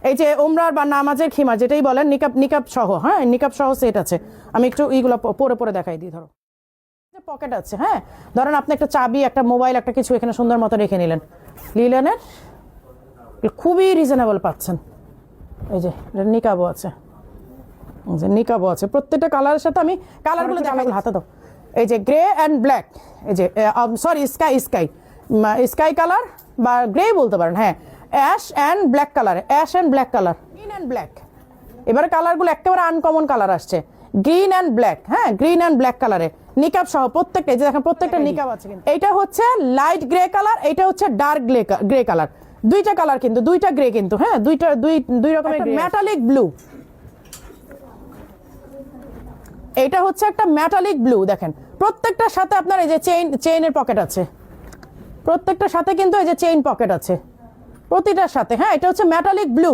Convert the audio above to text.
এই যে ওমরার বা নামাজের খিমার যেটাই বলেন, নিকাব সহ, হ্যাঁ নিকাব সহ সেট আছে। আমি একটু এইগুলো পরে দেখাই দিই। ধরো পকেট আছে, হ্যাঁ ধরেন আপনি একটা চাবি, একটা মোবাইল, একটা কিছু এখানে সুন্দর মতো রেখে নিলেন, লিলেনের খুবই রিজনেবল পাচ্ছেন। এই যে নিকাবও আছে, নিকাবও আছে প্রত্যেকটা কালারের সাথে। আমি কালারগুলো দেখাই, হাতে দাও। এই যে গ্রে অ্যান্ড ব্ল্যাক, এই যে সরি স্কাই কালার বা গ্রে বলতে পারেন, হ্যাঁ ash and black colour, ash and black colour, green and black. এবারে কালারগুলো একেবারে আনকমন কালার আসছে, গ্রিন অ্যান্ড ব্ল্যাক, হ্যাঁ গ্রিন অ্যান্ড ব্ল্যাক কালারে নিকাব সহ প্রত্যেকটা। যে দেখেন প্রত্যেকটা নিকাব আছে কিন্তু। এইটা হচ্ছে লাইট গ্রে কালার, এইটা হচ্ছে ডার্ক গ্রে কালার, দুইটা কালার কিন্তু, দুইটা গ্রে কিন্তু, হ্যাঁ দুই রকমের। মেটালিক ব্লু, এটা হচ্ছে একটা মেটালিক ব্লু। দেখেন প্রত্যেকটার সাথে আপনার এই যে চেইনের পকেট আছে, প্রত্যেকটার সাথে কিন্তু এই যে চেইন পকেট আছে প্রতিটার সাথে, হ্যাঁ এটা হচ্ছে মেটালিক ব্লু।